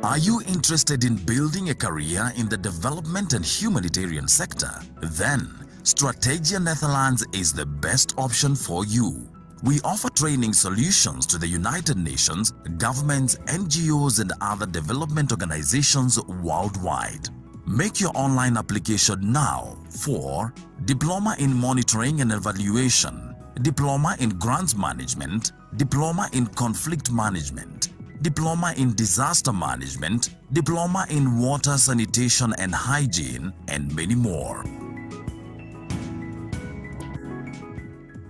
Are you interested in building a career in the development and humanitarian sector? Then, Strategia Netherlands is the best option for you. We offer training solutions to the United Nations, governments, NGOs and other development organizations worldwide. Make your online application now for Diploma in Monitoring and Evaluation, Diploma in Grants Management, Diploma in Conflict Management, Diploma in Disaster Management, Diploma in Water Sanitation and Hygiene, and many more.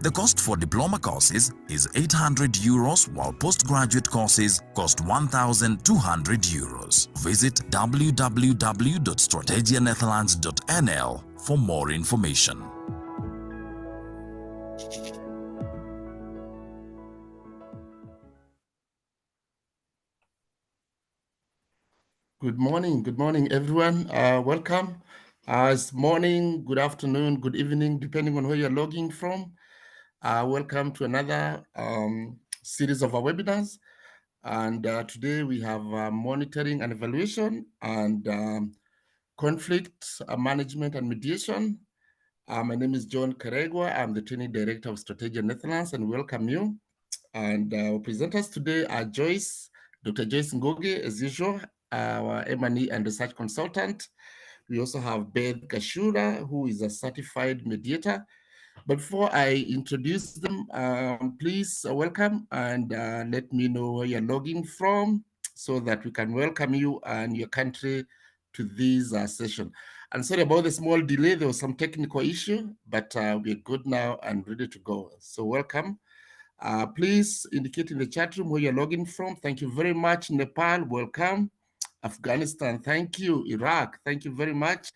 The cost for diploma courses is 800 euros, while postgraduate courses cost 1,200 euros. Visit www.strategianetherlands.nl for more information. Good morning, everyone. Welcome. It's morning, good afternoon, good evening, depending on where you're logging from. Welcome to another series of our webinars. And today we have monitoring and evaluation and conflict management and mediation. My name is John Karegwa. I'm the training director of Strategia Netherlands, and welcome you. And our presenters today are Dr. Joyce Ngoge, as usual, our M&E and research consultant. We also have Beth Gashura, who is a certified mediator. But before I introduce them, please welcome and let me know where you're logging from so that we can welcome you and your country to this session. And sorry about the small delay, there was some technical issue, but we're good now and ready to go. So welcome. Please indicate in the chat room where you're logging from. Thank you very much. Nepal, welcome. Afghanistan, thank you. Iraq, thank you very much.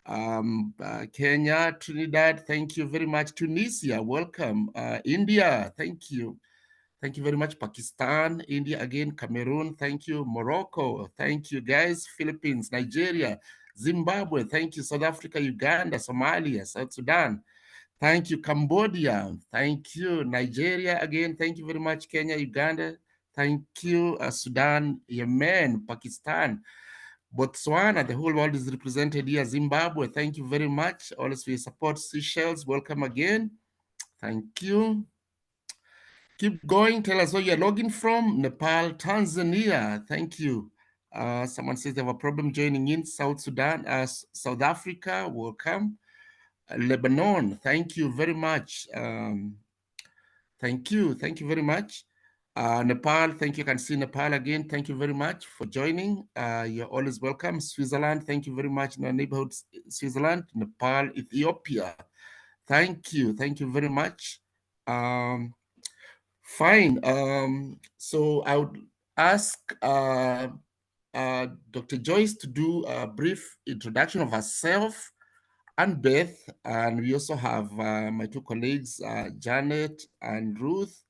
Kenya, Trinidad, thank you very much. Tunisia, welcome. India, thank you. Thank you very much. Pakistan, India again, Cameroon, thank you. Morocco, thank you guys. Philippines, Nigeria, Zimbabwe, thank you. South Africa, Uganda, Somalia, South Sudan. Thank you, Cambodia. Thank you, Nigeria again. Thank you very much, Kenya, Uganda. Thank you, Sudan, Yemen, Pakistan, Botswana. The whole world is represented here. Zimbabwe, thank you very much. Always for your support. Seychelles, welcome again. Thank you. Keep going. Tell us where you're logging from. Nepal, Tanzania. Thank you. Someone says they have a problem joining in. South Sudan, South Africa, welcome. Lebanon, thank you very much. Thank you very much. Nepal, thank you. I can see Nepal again. Thank you very much for joining. You're always welcome. Switzerland, thank you very much. In our neighborhood, Switzerland, Nepal, Ethiopia. Thank you very much. Fine. So I would ask Dr. Joyce to do a brief introduction of herself and Beth, and we also have my two colleagues, Janet and Ruth,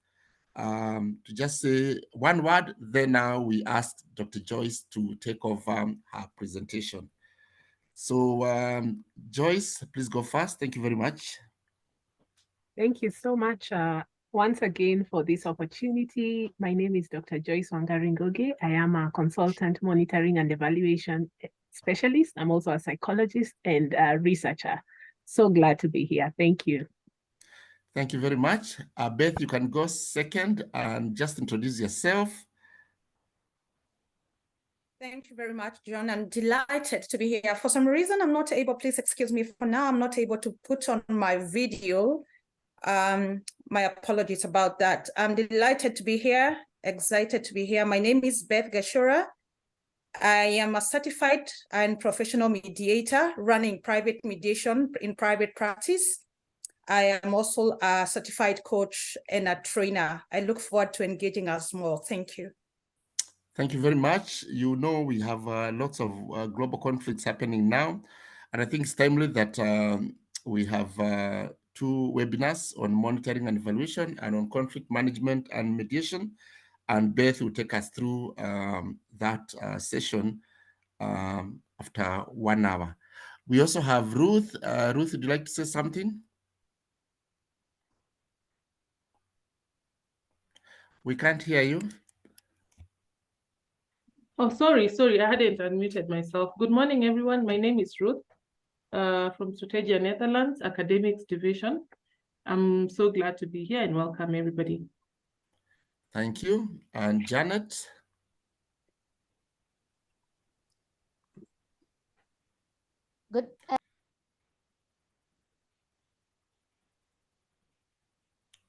to just say one word. Then now we ask Dr. Joyce to take over her presentation. So Joyce, please go first. Thank you very much. Thank you so much once again for this opportunity. My name is Dr. Joyce Wangaringoge. I am a consultant monitoring and evaluation specialist. I'm also a psychologist and a researcher. So glad to be here. Thank you. Thank you very much. Beth, you can go second and just introduce yourself. Thank you very much, John. I'm delighted to be here. For some reason, I'm not able, please excuse me for now, I'm not able to put on my video. My apologies about that. I'm delighted to be here, excited to be here. My name is Beth Gashura. I am a certified and professional mediator running private mediation in private practice. I am also a certified coach and a trainer. I look forward to engaging us more. Thank you. Thank you very much. You know, we have lots of global conflicts happening now. And I think it's timely that we have two webinars on monitoring and evaluation and on conflict management and mediation. And Beth will take us through that session after 1 hour. We also have Ruth. Ruth, would you like to say something? We can't hear you. Oh, sorry, I hadn't unmuted myself. Good morning, everyone. My name is Ruth from Strategia, Netherlands, Academics Division. I'm so glad to be here and welcome everybody. Thank you. And Janet? Good.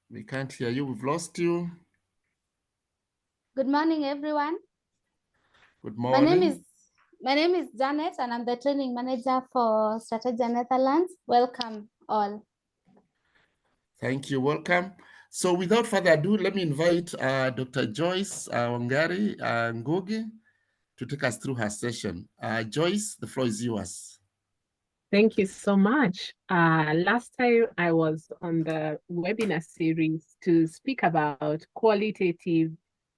We can't hear you. We've lost you. Good morning, everyone. Good morning. My name is Janet, and I'm the training manager for Strategia Netherlands. Welcome all. Thank you. Welcome. So without further ado, let me invite Dr. Joyce Wangari Ngugi to take us through her session. Joyce, the floor is yours. Thank you so much. Last time I was on the webinar series to speak about qualitative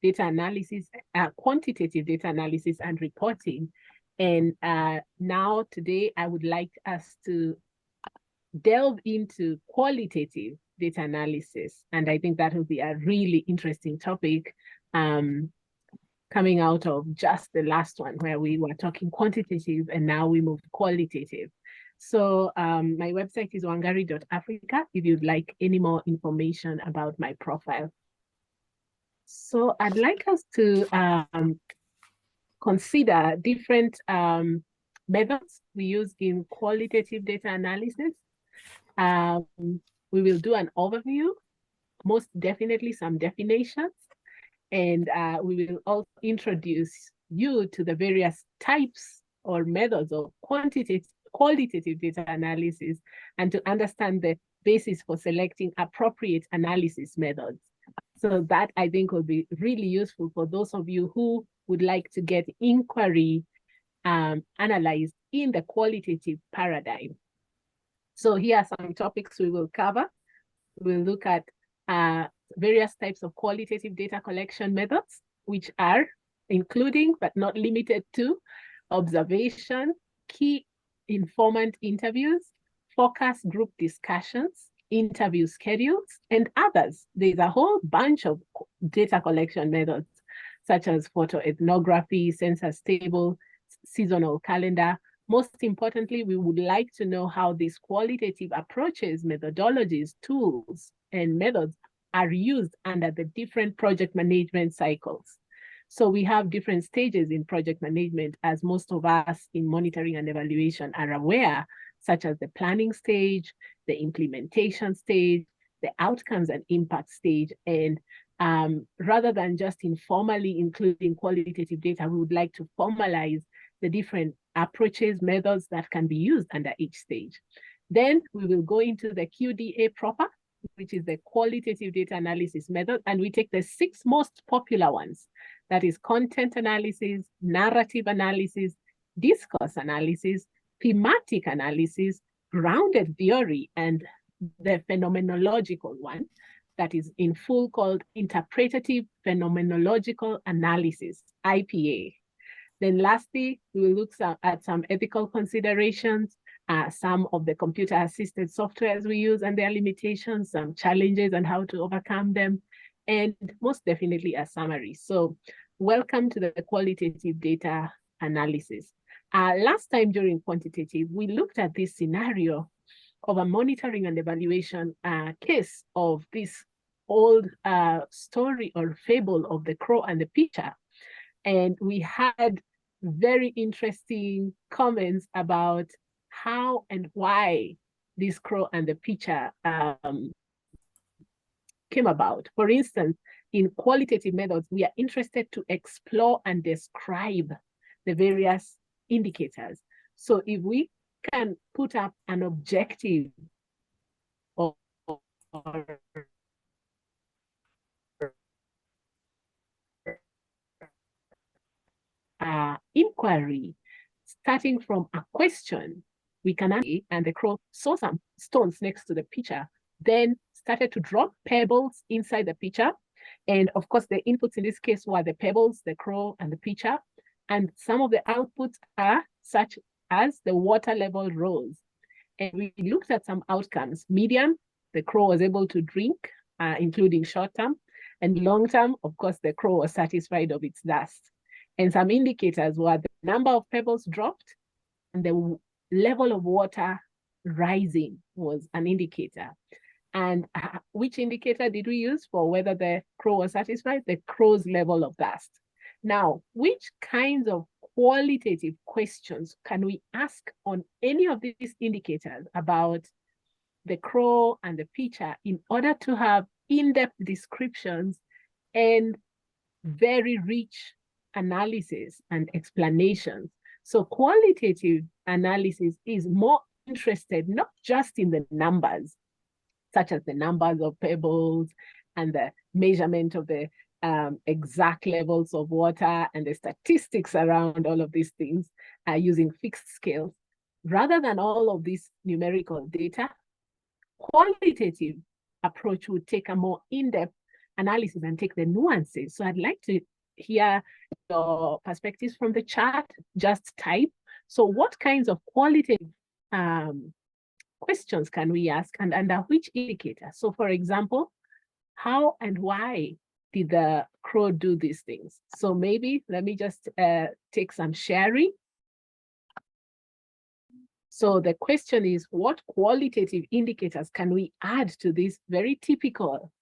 data analysis, quantitative data analysis and reporting. And now today I would like us to delve into qualitative data analysis. And I think that will be a really interesting topic coming out of just the last one where we were talking quantitative and now we move qualitative. So my website is wangari.africa if you'd like any more information about my profile. So I'd like us to consider different methods we use in qualitative data analysis. We will do an overview, most definitely some definitions, and we will also introduce you to the various types or methods of qualitative data analysis and to understand the basis for selecting appropriate analysis methods. So that I think will be really useful for those of you who would like to get inquiry analyzed in the qualitative paradigm. So here are some topics we will cover. We'll look at various types of qualitative data collection methods, which are including but not limited to observation, key informant interviews, focus group discussions, interview schedules, and others. There's a whole bunch of data collection methods, such as photo ethnography, census table, seasonal calendar. Most importantly, we would like to know how these qualitative approaches, methodologies, tools, and methods are used under the different project management cycles. So we have different stages in project management, as most of us in monitoring and evaluation are aware, such as the planning stage, the implementation stage, the outcomes and impact stage. And rather than just informally including qualitative data, we would like to formalize the different approaches, methods that can be used under each stage. Then we will go into the QDA proper, which is the qualitative data analysis method, and we take the 6 most popular ones. That is content analysis, narrative analysis, discourse analysis, thematic analysis, grounded theory, and the phenomenological one that is in full called interpretative phenomenological analysis, IPA. Then lastly, we will look at some ethical considerations, some of the computer-assisted softwares we use and their limitations, some challenges and how to overcome them, and most definitely a summary. So welcome to the qualitative data analysis. Last time during quantitative, we looked at this scenario of a monitoring and evaluation case of this old story or fable of the crow and the pitcher. And we had very interesting comments about how and why this crow and the pitcher came about. For instance, in qualitative methods, we are interested to explore and describe the various indicators. So if we can put up an objective or inquiry, starting from a question, we can and the crow saw some stones next to the pitcher, then started to drop pebbles inside the pitcher. And of course, the inputs in this case were the pebbles, the crow, and the pitcher. And some of the outputs are such as the water level rose. And we looked at some outcomes. Medium, the crow was able to drink, including short term. And long term, of course, the crow was satisfied of its dust. And some indicators were the number of pebbles dropped and the level of water rising was an indicator. And which indicator did we use for whether the crow was satisfied? The crow's level of dust. Now, which kinds of qualitative questions can we ask on any of these indicators about the crow and the pitcher in order to have in-depth descriptions and very rich analysis and explanations? So qualitative analysis is more interested not just in the numbers, such as the numbers of pebbles and the measurement of the exact levels of water and the statistics around all of these things using fixed scales. Rather than all of this numerical data, qualitative approach would take a more in-depth analysis and take the nuances. So I'd like to hear your perspectives from the chat. Just type. So what kinds of qualitative questions can we ask and under which indicator? So for example, how and why did the crow do these things? So maybe let me just take some sharing. So the question is, what qualitative indicators can we add to this very typical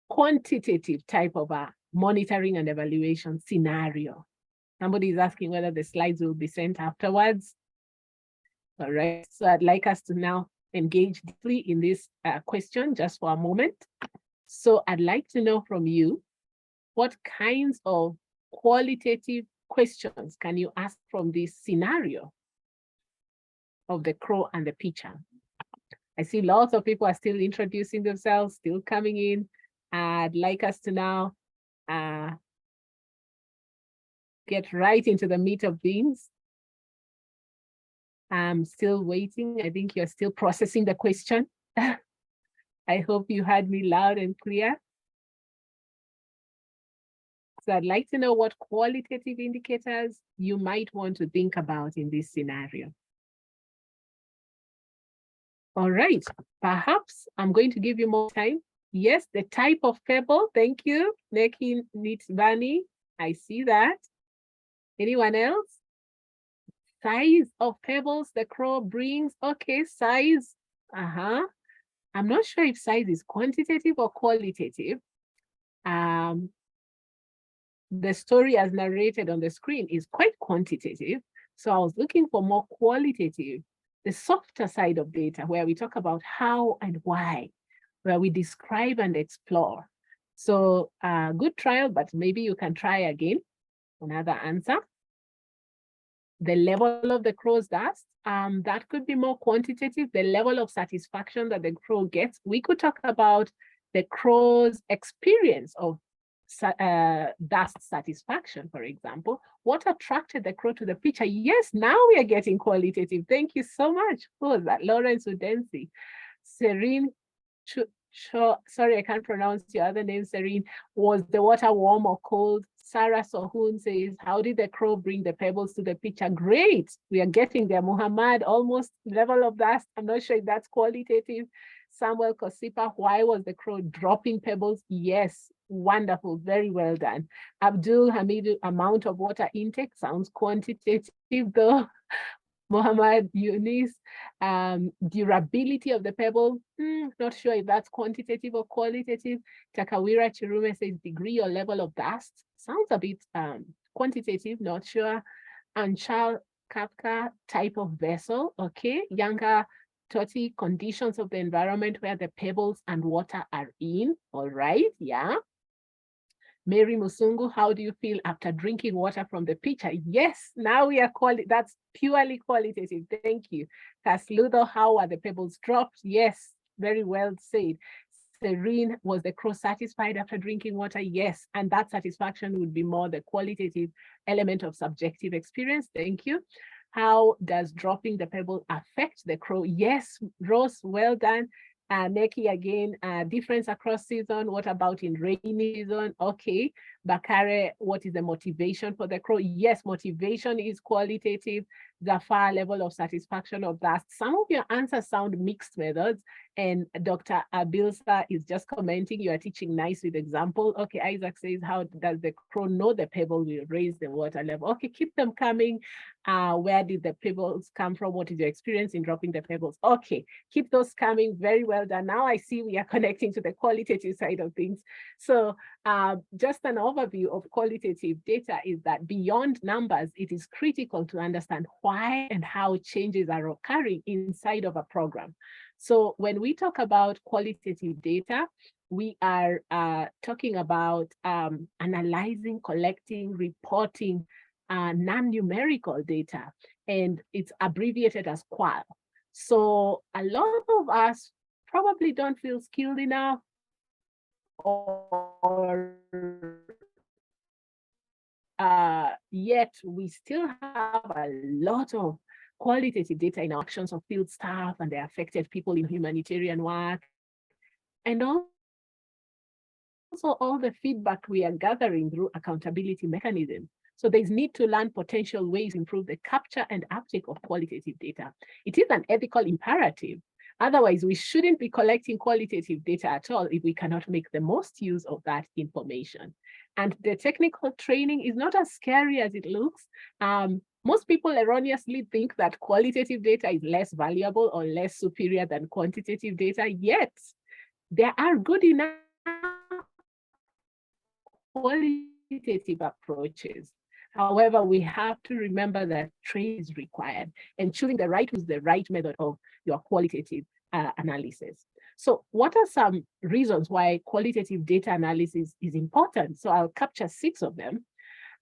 quantitative type of a monitoring and evaluation scenario? Somebody is asking whether the slides will be sent afterwards. All right, so I'd like us to now engage deeply in this question just for a moment. So I'd like to know from you, what kinds of qualitative questions can you ask from this scenario of the crow and the pitcher? I see lots of people are still introducing themselves, still coming in. I'd like us to now get right into the meat of things. I'm still waiting. I think you're still processing the question. I hope you heard me loud and clear. So I'd like to know what qualitative indicators you might want to think about in this scenario. All right, perhaps I'm going to give you more time. Yes, the type of pebble. Thank you, Neki Nitsvani. I see that. Anyone else? Size of pebbles the crow brings. Okay, size. I'm not sure if size is quantitative or qualitative. The story as narrated on the screen is quite quantitative. So I was looking for more qualitative, the softer side of data, where we talk about how and why, where we describe and explore. So good trial, but maybe you can try again. Another answer. The level of the crow's dust, that could be more quantitative. The level of satisfaction that the crow gets. We could talk about the crow's experience of dust satisfaction, for example. What attracted the crow to the pitcher? Yes, now we are getting qualitative. Thank you so much. Who was that? Lawrence Udensi. Serene, sorry, I can't pronounce your other name, Serene. Was the water warm or cold? Sarah Sohun says, how did the crow bring the pebbles to the pitcher? Great, we are getting there. Muhammad, almost level of dust. I'm not sure if that's qualitative. Samuel Kosipa, why was the crow dropping pebbles? Yes, wonderful, very well done. Abdul Hamidu, amount of water intake, sounds quantitative though. Mohammed Yunis, durability of the pebble, not sure if that's quantitative or qualitative. Takawira Chirume says degree or level of dust, sounds a bit quantitative, not sure. And Charles Kapka, type of vessel, okay. Younger Toti, conditions of the environment where the pebbles and water are in, all right, yeah. Mary Musungu, how do you feel after drinking water from the pitcher? Yes, now we are that's purely qualitative. Thank you. Kasludo, how are the pebbles dropped? Yes, very well said. Serene, was the crow satisfied after drinking water? Yes, and that satisfaction would be more the qualitative element of subjective experience. Thank you. How does dropping the pebble affect the crow? Yes, Rose, well done. Neki again, difference across season. What about in rainy season? Okay, Bakare, what is the motivation for the crow? Yes, motivation is qualitative. Zafar, level of satisfaction of that. Some of your answers sound mixed methods, and Dr. Abilsa is just commenting, you are teaching nice with example. Okay, Isaac says, how does the crow know the pebble will raise the water level? Okay, keep them coming. Where did the pebbles come from? What is your experience in dropping the pebbles? Okay, keep those coming. Very well done. Now I see we are connecting to the qualitative side of things. So just an overview of qualitative data is that beyond numbers, it is critical to understand why and how changes are occurring inside of a program. So when we talk about qualitative data, we are talking about analyzing, collecting, reporting non-numerical data, and it's abbreviated as qual. So a lot of us probably don't feel skilled enough or yet we still have a lot of qualitative data in our actions of field staff and the affected people in humanitarian work. And also all the feedback we are gathering through accountability mechanisms. So there's need to learn potential ways to improve the capture and uptake of qualitative data. It is an ethical imperative. Otherwise, we shouldn't be collecting qualitative data at all if we cannot make the most use of that information. And the technical training is not as scary as it looks. Most people erroneously think that qualitative data is less valuable or less superior than quantitative data, yet there are good enough qualitative approaches. However, we have to remember that training is required, and choosing the right is the right method of your qualitative analysis. So what are some reasons why qualitative data analysis is important? So I'll capture 6 of them.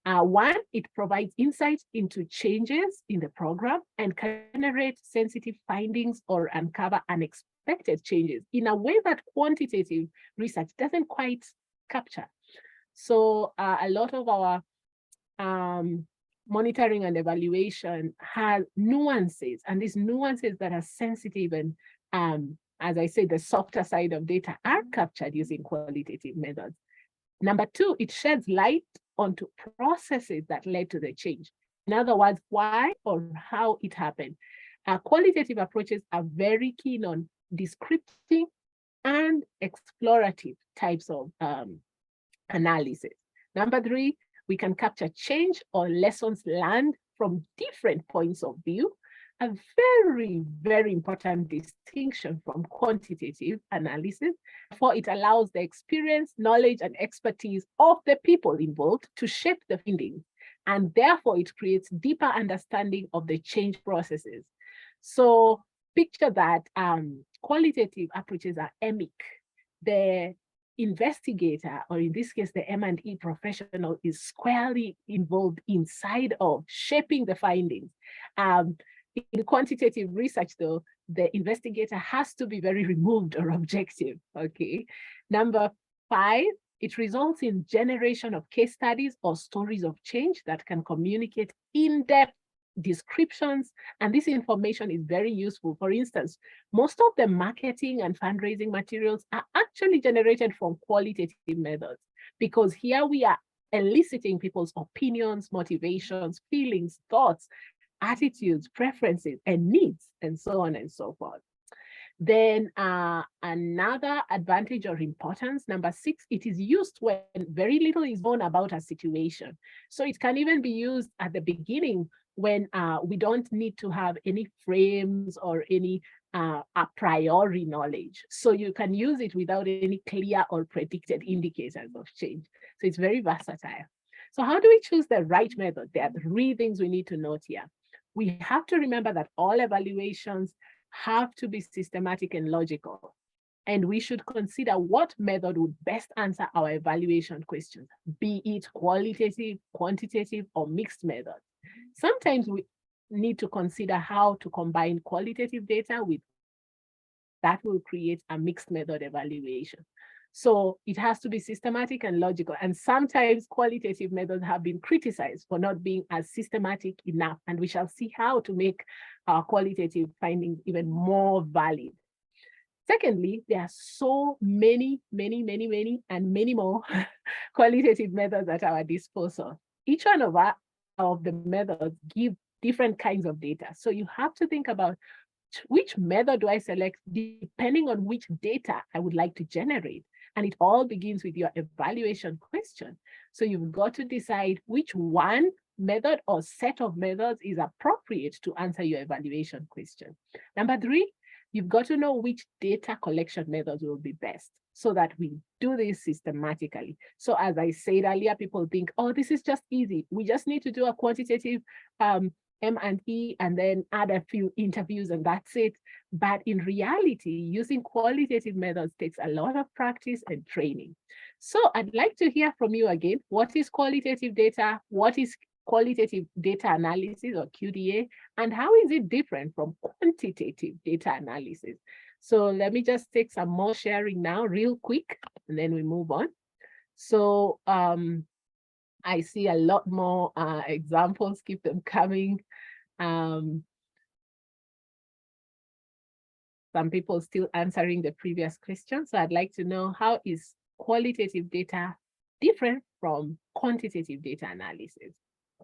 One, it provides insights into changes in the program and can generate sensitive findings or uncover unexpected changes in a way that quantitative research doesn't quite capture. So a lot of our monitoring and evaluation has nuances, and these nuances that are sensitive and, as I say, the softer side of data are captured using qualitative methods. Number 2, it sheds light onto processes that led to the change. In other words, why or how it happened. Qualitative approaches are very keen on descriptive and explorative types of analysis. Number 3, we can capture change or lessons learned from different points of view, a very, very important distinction from quantitative analysis. For it allows the experience, knowledge, and expertise of the people involved to shape the findings, and therefore it creates deeper understanding of the change processes. So picture that qualitative approaches are emic. The investigator, or in this case, the M&E professional, is squarely involved inside of shaping the findings. In quantitative research, though, the investigator has to be very removed or objective, okay? Number 5, it results in generation of case studies or stories of change that can communicate in-depth descriptions, and this information is very useful. For instance, most of the marketing and fundraising materials are actually generated from qualitative methods, because here we are eliciting people's opinions, motivations, feelings, thoughts, attitudes, preferences, and needs, and so on and so forth. Then another advantage or importance, number 6, it is used when very little is known about a situation. So it can even be used at the beginning when we don't need to have any frames or any a priori knowledge. So you can use it without any clear or predicted indicators of change. So it's very versatile. So how do we choose the right method? There are 3 things we need to note here. We have to remember that all evaluations have to be systematic and logical. And we should consider what method would best answer our evaluation questions, be it qualitative, quantitative, or mixed methods. Sometimes we need to consider how to combine qualitative data with that will create a mixed method evaluation. So it has to be systematic and logical. And sometimes qualitative methods have been criticized for not being as systematic enough. And we shall see how to make our qualitative findings even more valid. Secondly, there are so many more qualitative methods at our disposal. Each one of the methods give different kinds of data. So you have to think about which method do I select depending on which data I would like to generate. And it all begins with your evaluation question. So you've got to decide which one method or set of methods is appropriate to answer your evaluation question. Number three, you've got to know which data collection methods will be best so that we do this systematically. So as I said earlier, people think, oh, this is just easy. We just need to do a quantitative M&E and then add a few interviews and that's it. But in reality, using qualitative methods takes a lot of practice and training. So I'd like to hear from you again. What is qualitative data? What is qualitative data analysis or QDA? And how is it different from quantitative data analysis? So let me just take some more sharing now real quick, and then we move on. So I see a lot more examples, keep them coming. Some people still answering the previous question. So I'd like to know, how is qualitative data different from quantitative data analysis?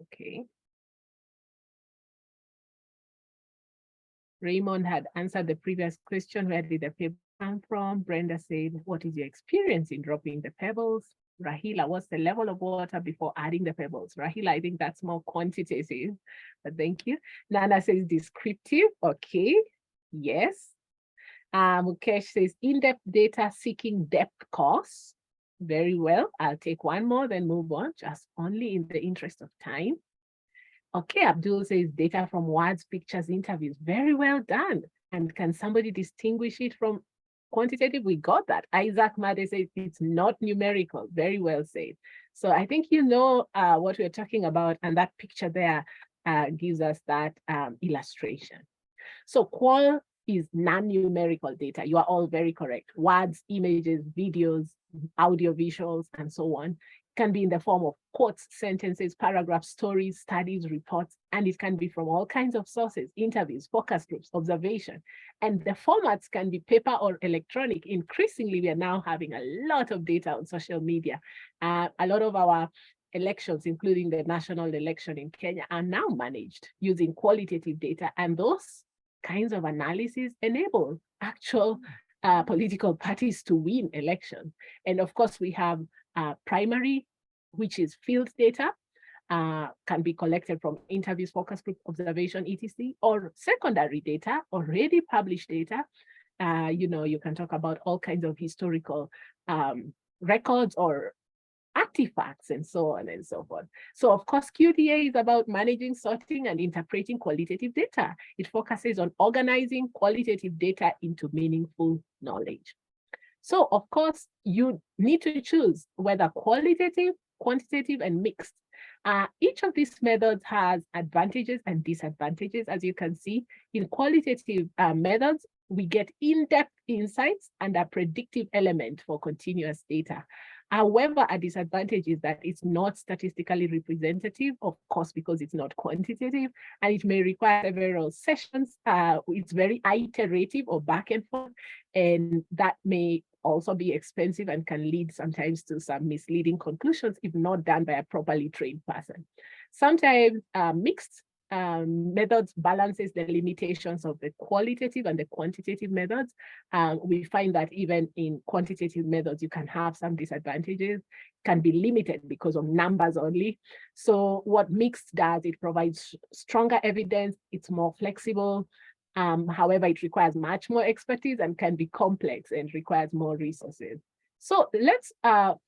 Okay. Raymond had answered the previous question, where did the paper come from? Brenda said, what is your experience in dropping the pebbles? Rahila, what's the level of water before adding the pebbles? Rahila, I think that's more quantitative, but thank you. Nana says descriptive, okay, yes. Mukesh says in-depth data seeking depth course. Very well, I'll take one more, then move on, just only in the interest of time. Okay, Abdul says data from words, pictures, interviews. Very well done. And can somebody distinguish it from quantitative? We got that. Isaac Made says it's not numerical. Very well said. So I think you know what we're talking about, and that picture there gives us that illustration. So qual is non-numerical data. You are all very correct. Words, images, videos, audio visuals, and so on. Can be in the form of quotes, sentences, paragraphs, stories, studies, reports, and it can be from all kinds of sources, interviews, focus groups, observation. And the formats can be paper or electronic. Increasingly, we are now having a lot of data on social media. A lot of our elections, including the national election in Kenya, are now managed using qualitative data. And those kinds of analysis enable actual political parties to win elections. And of course, we have primary, which is field data, can be collected from interviews, focus group, observation, etc., or secondary data, already published data. You can talk about all kinds of historical records or artifacts and so on and so forth. So of course, QDA is about managing, sorting, and interpreting qualitative data. It focuses on organizing qualitative data into meaningful knowledge. So of course, you need to choose whether qualitative, quantitative, and mixed. Each of these methods has advantages and disadvantages. As you can see, in qualitative methods, we get in-depth insights and a predictive element for continuous data. However, a disadvantage is that it's not statistically representative, of course, because it's not quantitative, and it may require several sessions. It's very iterative or back and forth, and that may also be expensive and can lead sometimes to some misleading conclusions if not done by a properly trained person. Sometimes mixed methods balances the limitations of the qualitative and the quantitative methods. We find that even in quantitative methods, you can have some disadvantages, can be limited because of numbers only. So what mixed does, it provides stronger evidence, it's more flexible. However, it requires much more expertise and can be complex and requires more resources. So let's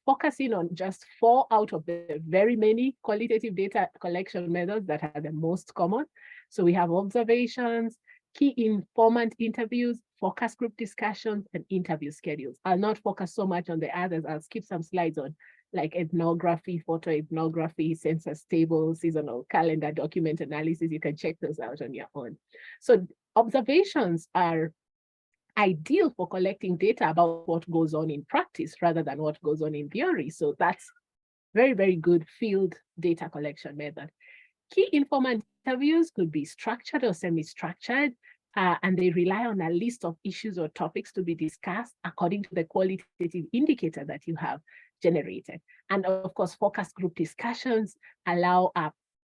focus in on just 4 out of the very many qualitative data collection methods that are the most common. So we have observations, key informant interviews, focus group discussions, and interview schedules. I'll not focus so much on the others. I'll skip some slides on like ethnography, photo ethnography, census tables, seasonal calendar, document analysis. You can check those out on your own. So observations are ideal for collecting data about what goes on in practice rather than what goes on in theory. So that's very, very good field data collection method. Key informant interviews could be structured or semi-structured. and they rely on a list of issues or topics to be discussed according to the qualitative indicator that you have generated. And of course, focus group discussions allow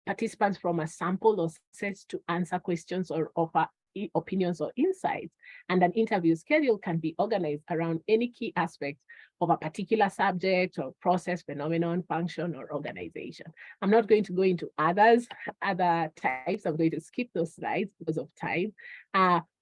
participants from a sample or sets to answer questions or offer opinions or insights. And an interview schedule can be organized around any key aspect of a particular subject or process, phenomenon, function, or organization. I'm not going to go into other types. I'm going to skip those slides because of time.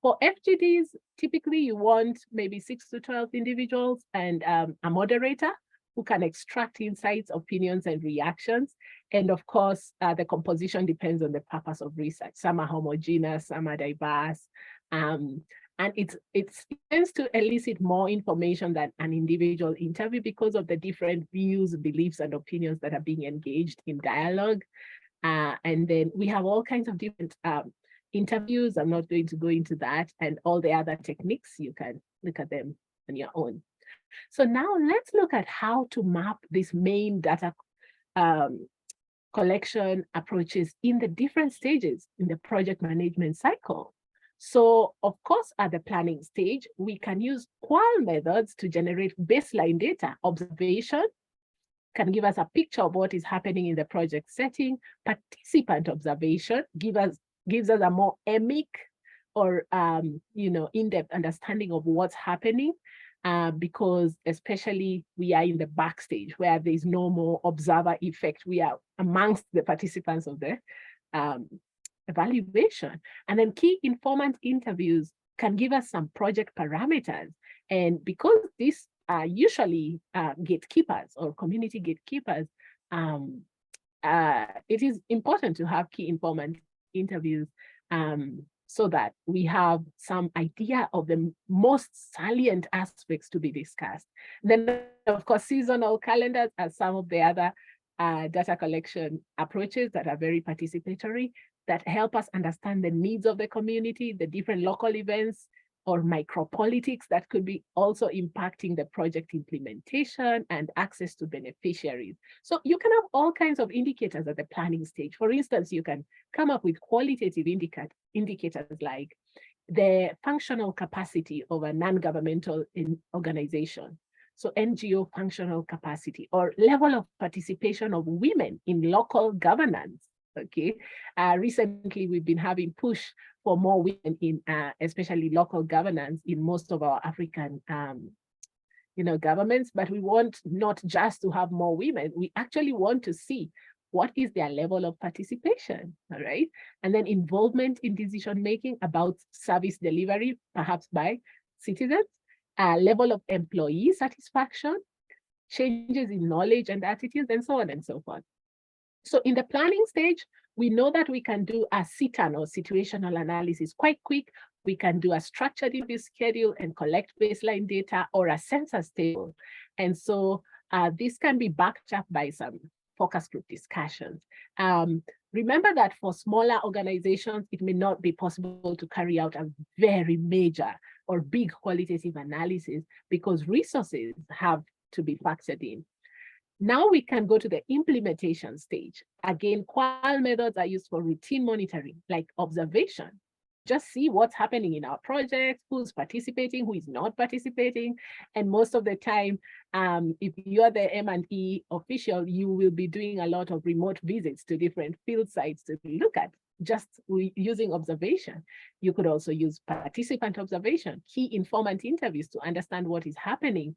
For FGDs, typically you want maybe 6 to 12 individuals and a moderator who can extract insights, opinions, and reactions. And of course, the composition depends on the purpose of research. Some are homogeneous, some are diverse. And it tends to elicit more information than an individual interview because of the different views, beliefs, and opinions that are being engaged in dialogue. And then we have all kinds of different interviews. I'm not going to go into that, and all the other techniques, you can look at them on your own. So now let's look at how to map these main data collection approaches in the different stages in the project management cycle. So of course, at the planning stage, we can use qual methods to generate baseline data. Observation can give us a picture of what is happening in the project setting. Participant observation gives us a more emic or in-depth understanding of what's happening. Because especially we are in the backstage where there's no more observer effect. We are amongst the participants of the evaluation. And then key informant interviews can give us some project parameters. And because these are usually gatekeepers or community gatekeepers, it is important to have key informant interviews so that we have some idea of the most salient aspects to be discussed. Then, of course, seasonal calendars are some of the other data collection approaches that are very participatory, that help us understand the needs of the community, the different local events or micropolitics that could be also impacting the project implementation and access to beneficiaries. So you can have all kinds of indicators at the planning stage. For instance, you can come up with qualitative indicators like the functional capacity of a non-governmental organization. So NGO functional capacity or level of participation of women in local governance. Okay, recently we've been having push for more women in especially local governance in most of our African governments, but we want not just to have more women, we actually want to see what is their level of participation, all right? And then involvement in decision-making about service delivery, perhaps by citizens, level of employee satisfaction, changes in knowledge and attitudes, and so on and so forth. So in the planning stage, we know that we can do a SITAN or situational analysis quite quick. We can do a structured interview schedule and collect baseline data or a census table. And so this can be backed up by some focus group discussions. Remember that for smaller organizations, it may not be possible to carry out a very major or big qualitative analysis because resources have to be factored in. Now we can go to the implementation stage. Again, qual methods are used for routine monitoring, like observation. Just see what's happening in our project, who's participating, who is not participating. And most of the time, if you're the M&E official, you will be doing a lot of remote visits to different field sites to look at, just using observation. You could also use participant observation, key informant interviews to understand what is happening,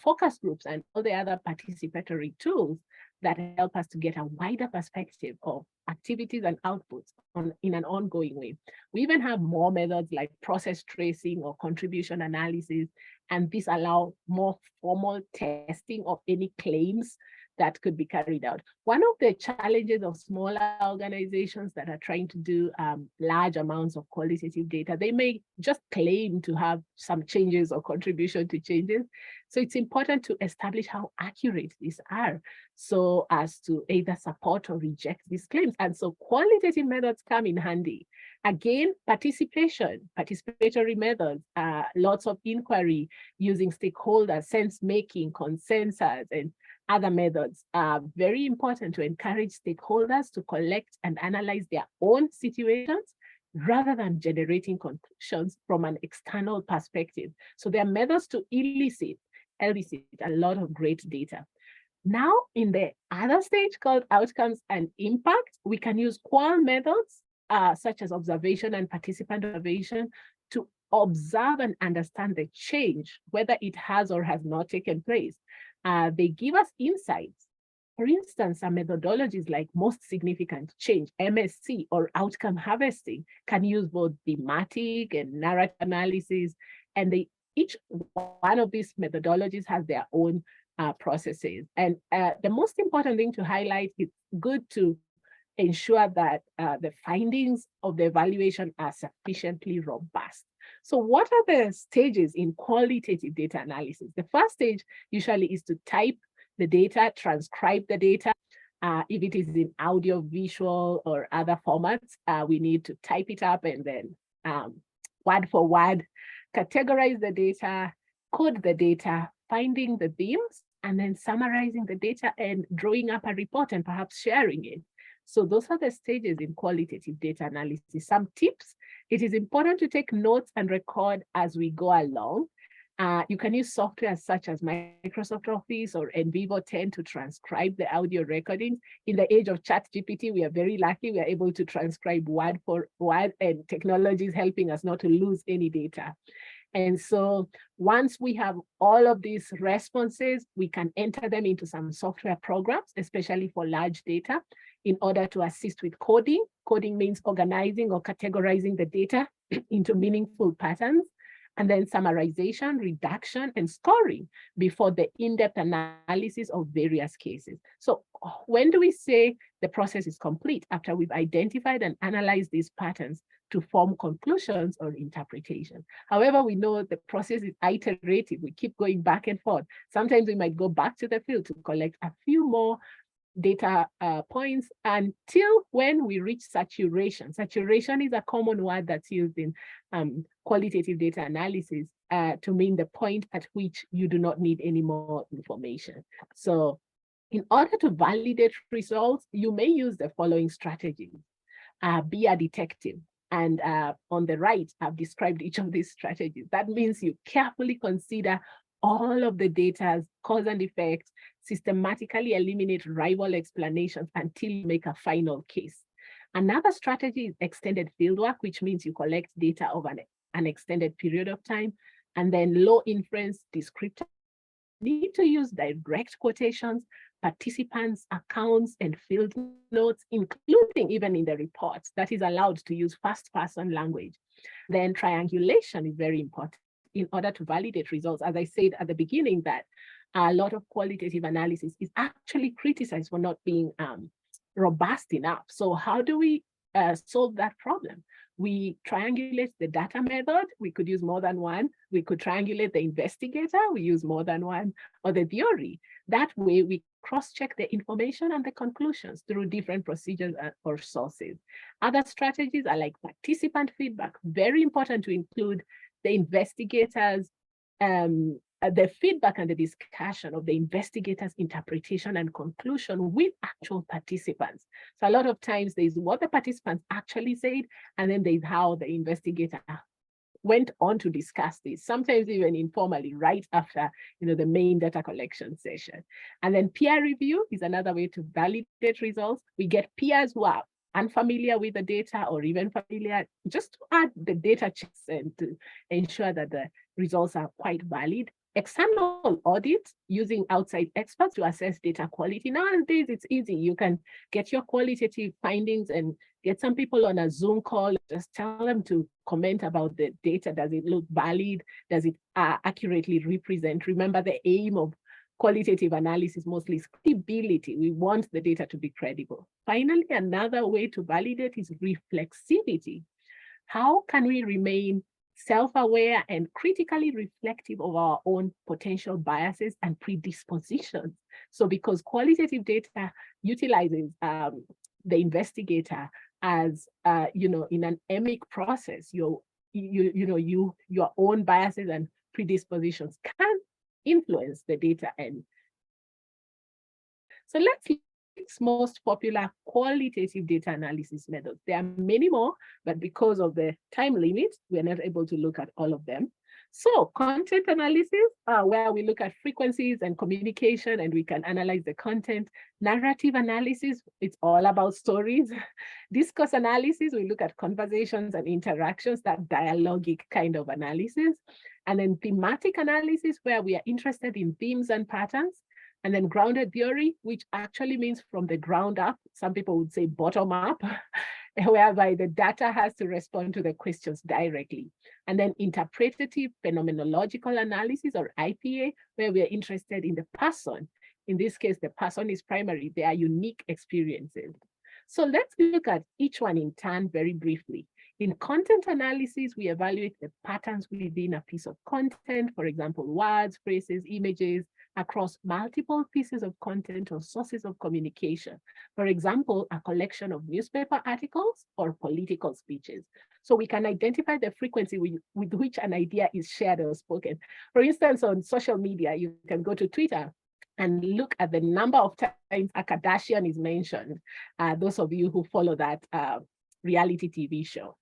focus groups, and all the other participatory tools that help us to get a wider perspective of activities and outputs in an ongoing way. We even have more methods like process tracing or contribution analysis, and these allow more formal testing of any claims that could be carried out. One of the challenges of smaller organizations that are trying to do large amounts of qualitative data, they may just claim to have some changes or contribution to changes. So it's important to establish how accurate these are so as to either support or reject these claims. And so qualitative methods come in handy. Again, participatory methods, lots of inquiry using stakeholders, sense-making, consensus, and other methods are very important to encourage stakeholders to collect and analyze their own situations rather than generating conclusions from an external perspective. So there are methods to elicit a lot of great data. Now, in the other stage called outcomes and impact, we can use qual methods, such as observation and participant observation, to observe and understand the change, whether it has or has not taken place. They give us insights. For instance, some methodologies like most significant change, MSC, or outcome harvesting, can use both thematic and narrative analysis, and each one of these methodologies has their own processes. And the most important thing to highlight, it's good to ensure that the findings of the evaluation are sufficiently robust. So what are the stages in qualitative data analysis? The first stage usually is to type the data, transcribe the data. If it is in audio, visual, or other formats, we need to type it up and then word for word, categorize the data, code the data, finding the themes, and then summarizing the data and drawing up a report and perhaps sharing it. So those are the stages in qualitative data analysis. Some tips: it is important to take notes and record as we go along. You can use software such as Microsoft Office or NVivo 10 to transcribe the audio recordings. In the age of ChatGPT, we are very lucky. We are able to transcribe word for word, and technology is helping us not to lose any data. And so once we have all of these responses, we can enter them into some software programs, especially for large data, in order to assist with coding. Coding means organizing or categorizing the data into meaningful patterns, and then summarization, reduction, and scoring before the in-depth analysis of various cases. So when do we say the process is complete? After we've identified and analyzed these patterns to form conclusions or interpretations. However, we know the process is iterative. We keep going back and forth. Sometimes we might go back to the field to collect a few more data points until when we reach saturation. Saturation is a common word that's used in qualitative data analysis to mean the point at which you do not need any more information. So in order to validate results, you may use the following strategies. Be a detective. And on the right, I've described each of these strategies. That means you carefully consider all of the data's cause and effect, systematically eliminate rival explanations until you make a final case. Another strategy is extended fieldwork, which means you collect data over an extended period of time. And then low inference descriptor. Need to use direct quotations, participants' accounts, and field notes, including even in the reports. That is allowed to use first-person language. Then triangulation is very important in order to validate results. As I said at the beginning, that a lot of qualitative analysis is actually criticized for not being robust enough. So how do we solve that problem? We triangulate the data method. We could use more than one. We could triangulate the investigator. We use more than one, or the theory. That way, we cross-check the information and the conclusions through different procedures or sources. Other strategies are like participant feedback. Very important to include the investigators, the feedback and the discussion of the investigator's interpretation and conclusion with actual participants. So a lot of times there's what the participants actually said, and then there's how the investigator went on to discuss this, sometimes even informally, right after the main data collection session. And then peer review is another way to validate results. We get peers who are unfamiliar with the data or even familiar, just to add the data checks and to ensure that the results are quite valid. External audits using outside experts to assess data quality. Nowadays, it's easy. You can get your qualitative findings and get some people on a Zoom call, just tell them to comment about the data. Does it look valid? Does it accurately represent? Remember, the aim of qualitative analysis mostly is credibility. We want the data to be credible. Finally, another way to validate is reflexivity. How can we remain self-aware and critically reflective of our own potential biases and predispositions? So because qualitative data utilizes the investigator as in an emic process, your own biases and predispositions can influence the data. And so let's most popular qualitative data analysis methods. There are many more, but because of the time limit, we're not able to look at all of them. So content analysis, where we look at frequencies and communication and we can analyze the content. Narrative analysis, it's all about stories. Discourse analysis, we look at conversations and interactions, that dialogic kind of analysis. And then thematic analysis, where we are interested in themes and patterns. And then grounded theory, which actually means from the ground up. Some people would say bottom up, whereby the data has to respond to the questions directly. And then interpretative phenomenological analysis, or IPA, where we are interested in the person. In this case, the person is primary, their unique experiences. So let's look at each one in turn very briefly. In content analysis, we evaluate the patterns within a piece of content, for example, words, phrases, images, across multiple pieces of content or sources of communication. For example, a collection of newspaper articles or political speeches. So we can identify the frequency with which an idea is shared or spoken. For instance, on social media, you can go to Twitter and look at the number of times a Kardashian is mentioned, those of you who follow that reality TV show.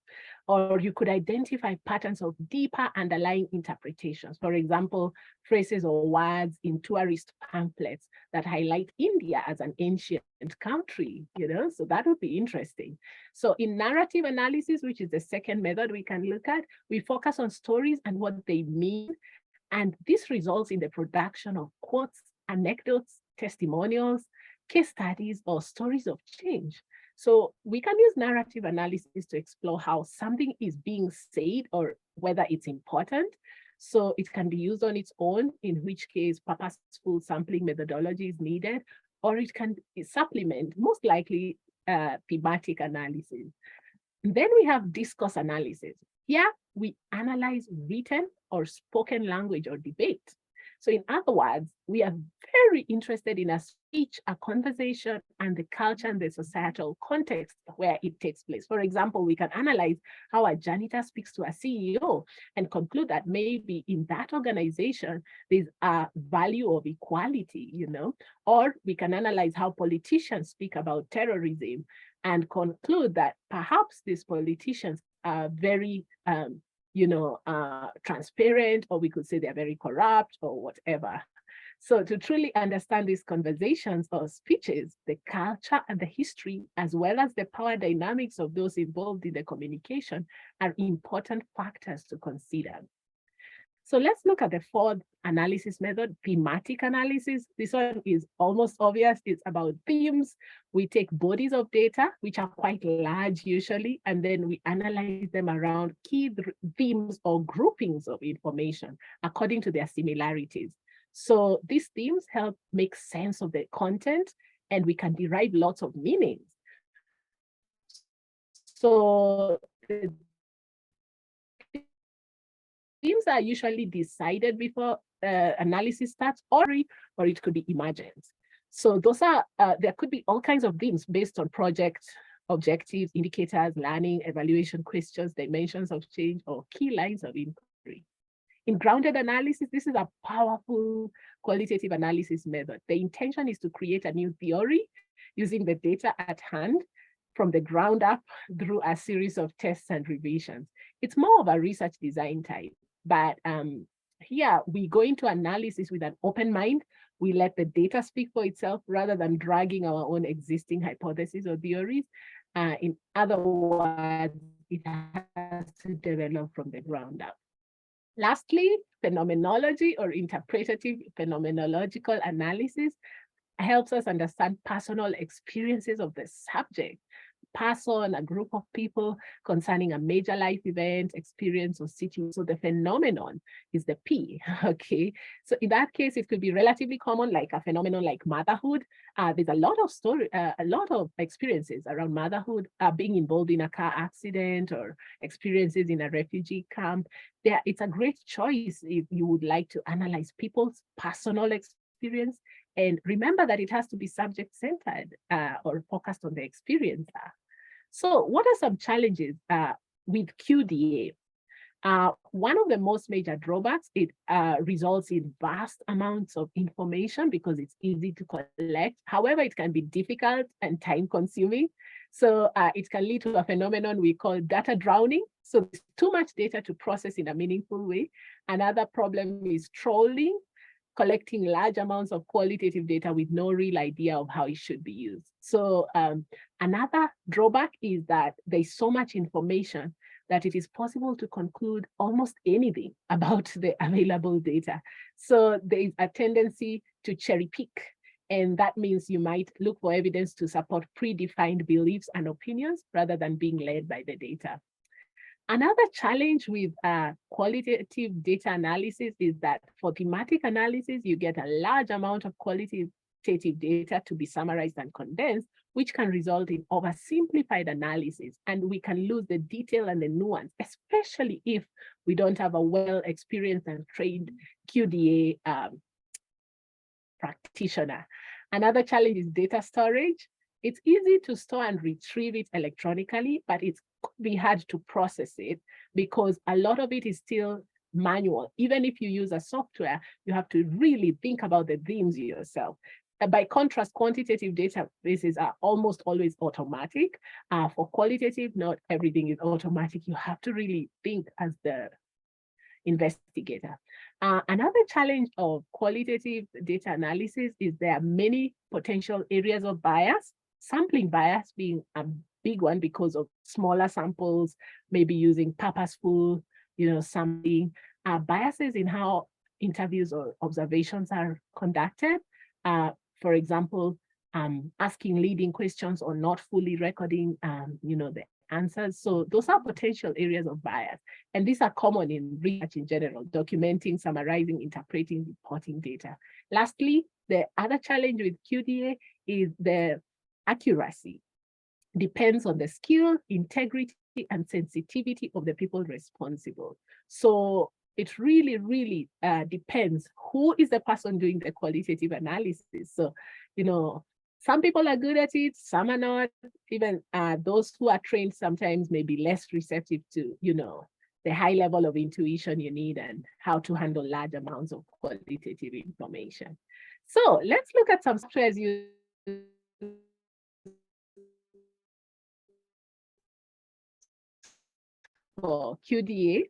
Or you could identify patterns of deeper underlying interpretations. For example, phrases or words in tourist pamphlets that highlight India as an ancient country, so that would be interesting. So in narrative analysis, which is the second method we can look at, we focus on stories and what they mean. And this results in the production of quotes, anecdotes, testimonials, case studies, or stories of change. So we can use narrative analysis to explore how something is being said or whether it's important. So it can be used on its own, in which case purposeful sampling methodology is needed, or it can supplement, most likely, thematic analysis. And then we have discourse analysis. Here we analyze written or spoken language or debate. So in other words, we are very interested in a speech, a conversation, and the culture and the societal context where it takes place. For example, we can analyze how a janitor speaks to a CEO and conclude that maybe in that organization, there's a value of equality, or we can analyze how politicians speak about terrorism and conclude that perhaps these politicians are very transparent, or we could say they're very corrupt or whatever. So to truly understand these conversations or speeches, the culture and the history, as well as the power dynamics of those involved in the communication, are important factors to consider. So let's look at the fourth analysis method, thematic analysis. This one is almost obvious. It's about themes. We take bodies of data, which are quite large usually, and then we analyze them around key themes or groupings of information according to their similarities. So these themes help make sense of the content, and we can derive lots of meanings. So the themes are usually decided before analysis starts, or it could be emergent. So those are, there could be all kinds of themes based on project objectives, indicators, learning, evaluation questions, dimensions of change, or key lines of inquiry. In grounded analysis, this is a powerful qualitative analysis method. The intention is to create a new theory using the data at hand from the ground up through a series of tests and revisions. It's more of a research design type. But here we go into analysis with an open mind. We let the data speak for itself rather than dragging our own existing hypotheses or theories. In other words, it has to develop from the ground up. Lastly, phenomenology or interpretative phenomenological analysis helps us understand personal experiences of the subject. Person, a group of people concerning a major life event, experience, or situation. So the phenomenon is the P, okay? So in that case, it could be relatively common, like a phenomenon like motherhood. There's a lot of experiences around motherhood, being involved in a car accident or experiences in a refugee camp. It's a great choice if you would like to analyze people's personal experience. And remember that it has to be subject-centered or focused on the experiencer. So what are some challenges with QDA? One of the most major drawbacks, it results in vast amounts of information because it's easy to collect. However, it can be difficult and time consuming. So it can lead to a phenomenon we call data drowning. So there's too much data to process in a meaningful way. Another problem is trolling, collecting large amounts of qualitative data with no real idea of how it should be used. So another drawback is that there's so much information that it is possible to conclude almost anything about the available data. So there is a tendency to cherry pick, and that means you might look for evidence to support predefined beliefs and opinions rather than being led by the data. Another challenge with qualitative data analysis is that for thematic analysis, you get a large amount of qualitative data to be summarized and condensed, which can result in oversimplified analysis, and we can lose the detail and the nuance, especially if we don't have a well-experienced and trained QDA practitioner. Another challenge is data storage. It's easy to store and retrieve it electronically, but it could be hard to process it because a lot of it is still manual. Even if you use a software, you have to really think about the themes yourself. By contrast, quantitative databases are almost always automatic. For qualitative, not everything is automatic. You have to really think as the investigator. Another challenge of qualitative data analysis is there are many potential areas of bias, sampling bias being a big one because of smaller samples, maybe using purposeful, sampling, biases in how interviews or observations are conducted. For example, asking leading questions or not fully recording, the answers. So those are potential areas of bias. And these are common in research in general, documenting, summarizing, interpreting, reporting data. Lastly, the other challenge with QDA is the accuracy. Depends on the skill, integrity, and sensitivity of the people responsible. So it really, really depends who is the person doing the qualitative analysis. So, some people are good at it, some are not. Even those who are trained sometimes may be less receptive to, the high level of intuition you need and how to handle large amounts of qualitative information. So let's look at some softwares used for QDA.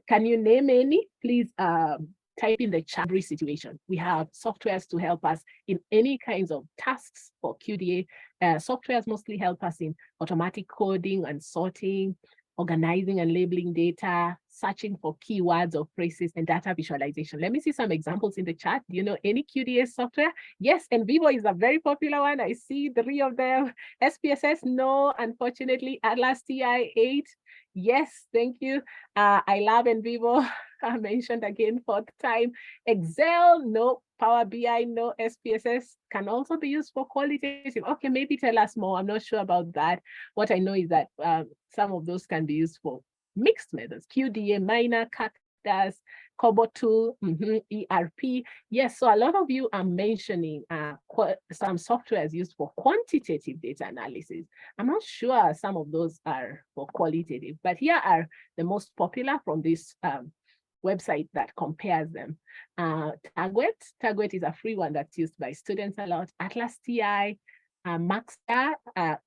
Can you name any? Please type in the chat. Every situation. We have softwares to help us in any kinds of tasks for QDA. Softwares mostly help us in automatic coding and sorting, organizing and labeling data, searching for keywords or phrases, and data visualization. Let me see some examples in the chat. Do you know any QDA software? Yes, NVivo is a very popular one. I see 3 of them. SPSS, no, unfortunately. Atlas TI 8. Yes, thank you. I love NVivo. I mentioned again 4th time. Excel, no. Power BI, no. SPSS can also be used for qualitative. Okay, maybe tell us more. I'm not sure about that. What I know is that some of those can be used for mixed methods. QDA, Minor, Cactus, Kobo tool, ERP. Yes, so a lot of you are mentioning some softwares used for quantitative data analysis. I'm not sure some of those are for qualitative, but here are the most popular from this website that compares them. Tagwet is a free one that's used by students a lot. Atlas TI, Maxter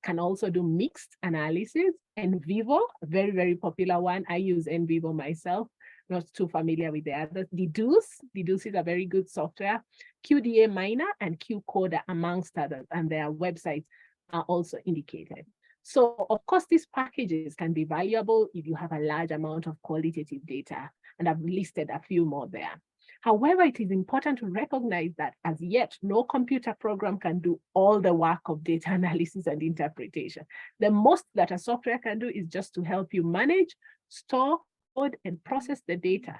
can also do mixed analysis. NVivo, a very, very popular one. I use NVivo myself, not too familiar with the others. Deduce is a very good software. QDA Minor and QCoder amongst others, and their websites are also indicated. So of course, these packages can be valuable if you have a large amount of qualitative data, and I've listed a few more there. However, it is important to recognize that as yet, no computer program can do all the work of data analysis and interpretation. The most that a software can do is just to help you manage, store, code, and process the data.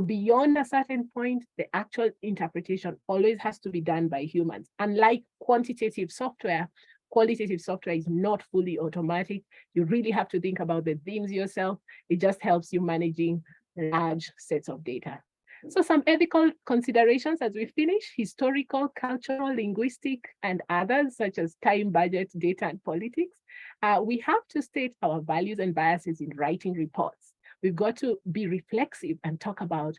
Beyond a certain point, the actual interpretation always has to be done by humans. Unlike quantitative software, qualitative software is not fully automatic. You really have to think about the themes yourself. It just helps you managing large sets of data. So some ethical considerations as we finish: historical, cultural, linguistic, and others such as time, budget, data, and politics. We have to state our values and biases in writing reports. we've got to be reflexive and talk about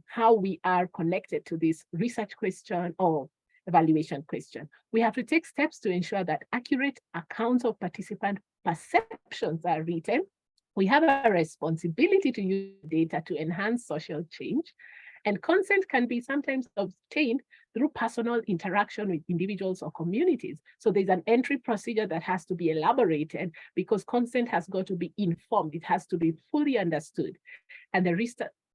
how we are connected to this research question or evaluation question. We have to take steps to ensure that accurate accounts of participant perceptions are written. We have a responsibility to use data to enhance social change, and consent can be sometimes obtained through personal interaction with individuals or communities. So there's an entry procedure that has to be elaborated because consent has got to be informed. It has to be fully understood. And the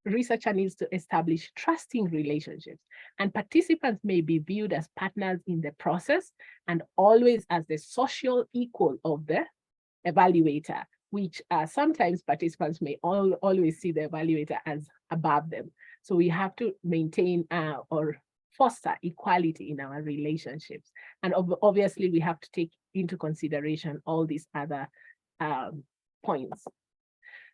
researcher needs to establish trusting relationships. And participants may be viewed as partners in the process and always as the social equal of the evaluator, which sometimes participants may always see the evaluator as above them. So we have to maintain or foster equality in our relationships. And obviously we have to take into consideration all these other points.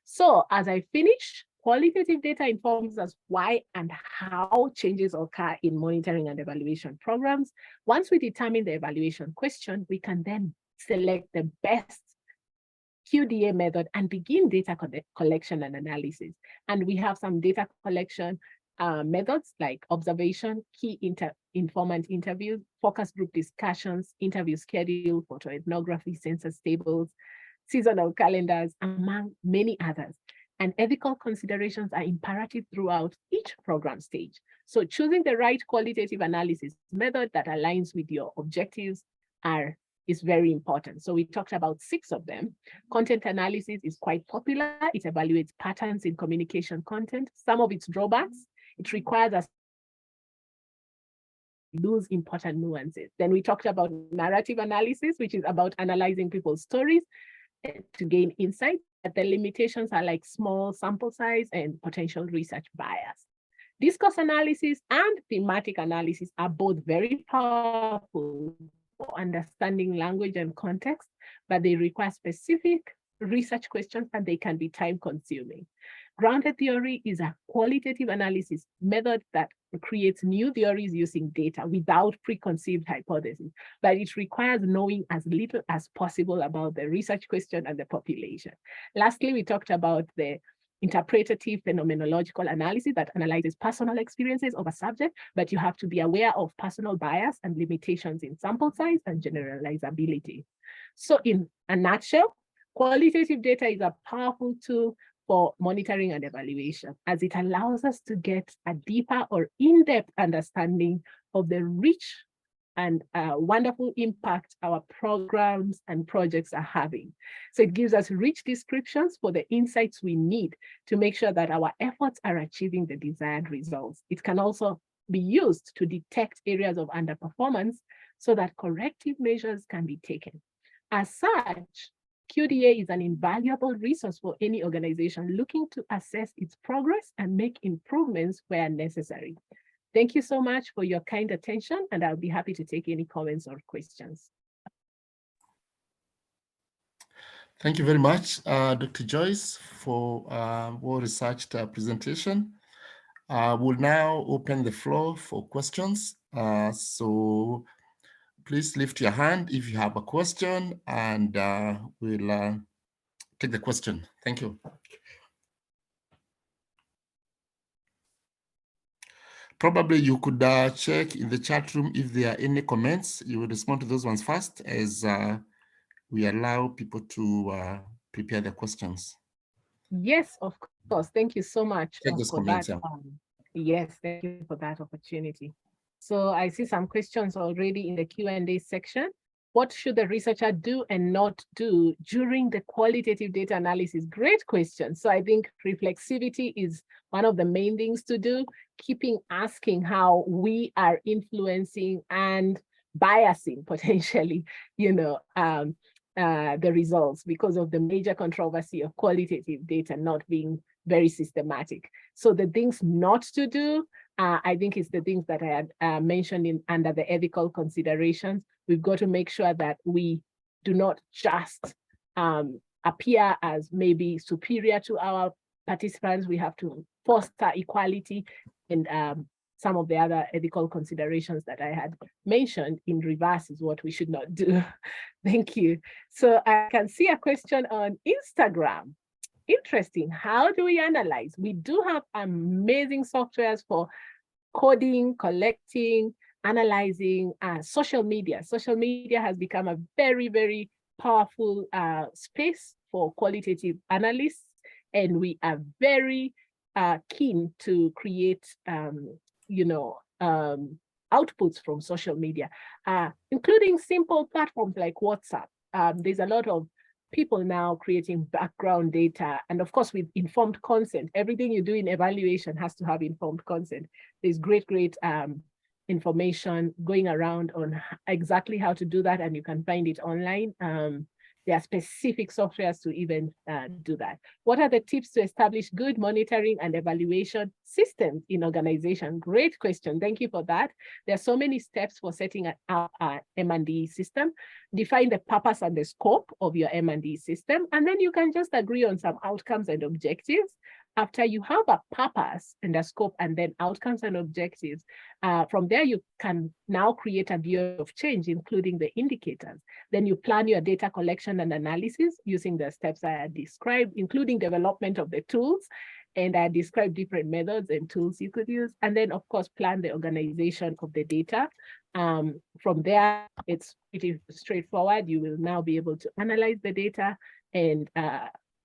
So as I finish, qualitative data informs us why and how changes occur in monitoring and evaluation programs. Once we determine the evaluation question, we can then select the best QDA method and begin data collection and analysis. And we have some data collection methods like observation, key informant interviews, focus group discussions, interview schedule, photo ethnography, census tables, seasonal calendars, among many others. And ethical considerations are imperative throughout each program stage. So choosing the right qualitative analysis method that aligns with your objectives is very important. So we talked about 6 of them. Content analysis is quite popular. It evaluates patterns in communication content. Some of its drawbacks, it requires us to lose important nuances. Then we talked about narrative analysis, which is about analyzing people's stories to gain insight. But the limitations are like small sample size and potential research bias. Discourse analysis and thematic analysis are both very powerful for understanding language and context, but they require specific research questions and they can be time consuming. Grounded theory is a qualitative analysis method that creates new theories using data without preconceived hypotheses, but it requires knowing as little as possible about the research question and the population. Lastly, we talked about the interpretative phenomenological analysis that analyzes personal experiences of a subject, but you have to be aware of personal bias and limitations in sample size and generalizability. So in a nutshell, qualitative data is a powerful tool for monitoring and evaluation, as it allows us to get a deeper or in-depth understanding of the rich and wonderful impact our programs and projects are having. So it gives us rich descriptions for the insights we need to make sure that our efforts are achieving the desired results. It can also be used to detect areas of underperformance so that corrective measures can be taken. As such, QDA is an invaluable resource for any organization looking to assess its progress and make improvements where necessary. Thank you so much for your kind attention, and I'll be happy to take any comments or questions. Thank you very much, Dr. Joyce, for a well-researched presentation. We'll now open the floor for questions. So please lift your hand if you have a question, and we'll take the question. Thank you. Probably you could check in the chat room if there are any comments. You will respond to those ones first as we allow people to prepare their questions. Yes, of course. Thank you so much for that. Yes, thank you for that opportunity. So I see some questions already in the Q&A section. What should the researcher do and not do during the qualitative data analysis? Great question. So I think reflexivity is one of the main things to do, keeping asking how we are influencing and biasing potentially, the results because of the major controversy of qualitative data not being very systematic. So the things not to do, I think it's the things that I had mentioned under the ethical considerations. We've got to make sure that we do not just appear as maybe superior to our participants. We have to foster equality, and some of the other ethical considerations that I had mentioned in reverse is what we should not do. Thank you. So I can see a question on Instagram. interesting. How do we analyze? We do have amazing softwares for coding, collecting, analyzing social media. Social media has become a very, very powerful space for qualitative analysts, and we are very keen to create, outputs from social media, including simple platforms like WhatsApp. There's a lot of people now creating background data, and of course with informed consent. Everything you do in evaluation has to have informed consent. There's great information going around on exactly how to do that, and you can find it online. There are specific softwares to even do that. What are the tips to establish good monitoring and evaluation systems in organization? Great question. Thank you for that. There are so many steps for setting up an M&E system. Define the purpose and the scope of your M&E system, and then you can just agree on some outcomes and objectives. After you have a purpose and a scope and then outcomes and objectives, from there you can now create a view of change, including the indicators. Then you plan your data collection and analysis using the steps I described, including development of the tools. And I described different methods and tools you could use. And then, of course, plan the organization of the data. From there, it's pretty straightforward. You will now be able to analyze the data and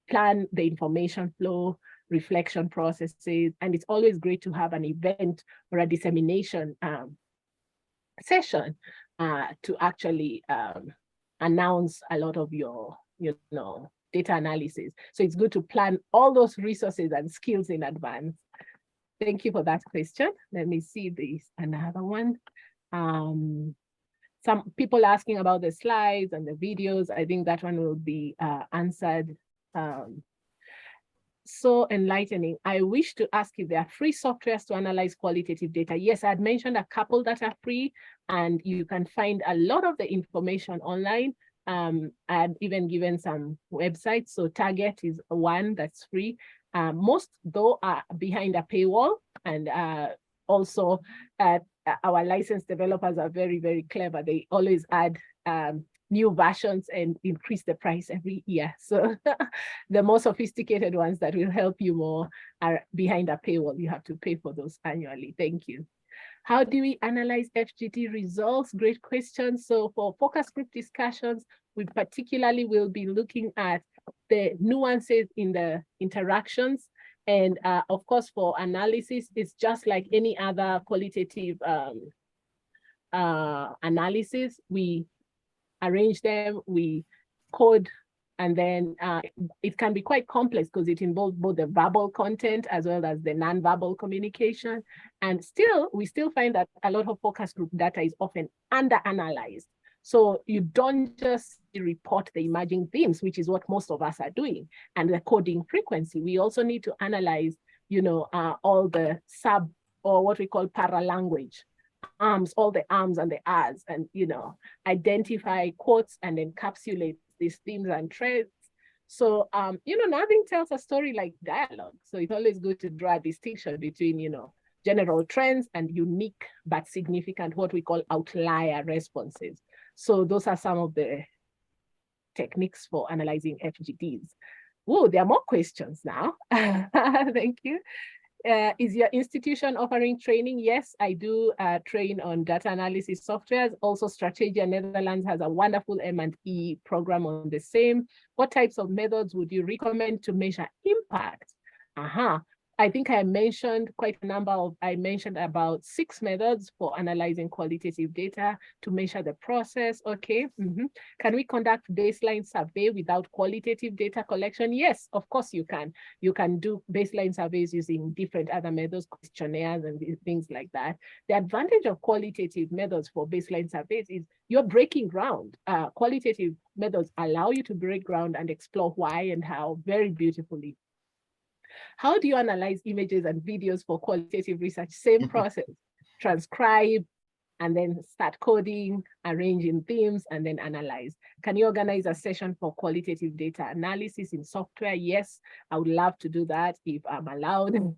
plan the information flow, reflection processes, and it's always great to have an event or a dissemination session to actually announce a lot of your, data analysis. So it's good to plan all those resources and skills in advance. Thank you for that question. Let me see this, another one. Some people asking about the slides and the videos. I think that one will be answered. So enlightening. I wish to ask if there are free softwares to analyze qualitative data. Yes, I had mentioned a couple that are free, and you can find a lot of the information online. I've even given some websites. So Target is one that's free. Most, though, are behind a paywall, and also our licensed developers are very, very clever. They always add new versions and increase the price every year. So the more sophisticated ones that will help you more are behind a paywall. You have to pay for those annually. Thank you. How do we analyze FGD results? Great question. So for focus group discussions, we particularly will be looking at the nuances in the interactions. And of course, for analysis, it's just like any other qualitative analysis. We arrange them, we code, and then it can be quite complex because it involves both the verbal content as well as the non-verbal communication. And still, we still find that a lot of focus group data is often under-analyzed. So you don't just report the emerging themes, which is what most of us are doing, and the coding frequency. We also need to analyze, all the sub, or what we call para-language, arms, all the arms and the R's, and identify quotes and encapsulate these themes and traits. So nothing tells a story like dialogue. So it's always good to draw a distinction between general trends and unique but significant, what we call outlier responses. So those are some of the techniques for analyzing FGDs. Oh, there are more questions now. Thank you. Is your institution offering training? Yes, I do train on data analysis softwares. Also, Strategia Netherlands has a wonderful M&E program on the same. What types of methods would you recommend to measure impact? I think I mentioned I mentioned about 6 methods for analyzing qualitative data to measure the process. Okay. Can we conduct baseline survey without qualitative data collection? Yes, of course you can. You can do baseline surveys using different other methods, questionnaires and things like that. The advantage of qualitative methods for baseline surveys is you're breaking ground. Qualitative methods allow you to break ground and explore why and how very beautifully. How do you analyze images and videos for qualitative research? Same process. Transcribe, and then start coding, arranging themes, and then analyze. Can you organize a session for qualitative data analysis in software? Yes, I would love to do that if I'm allowed.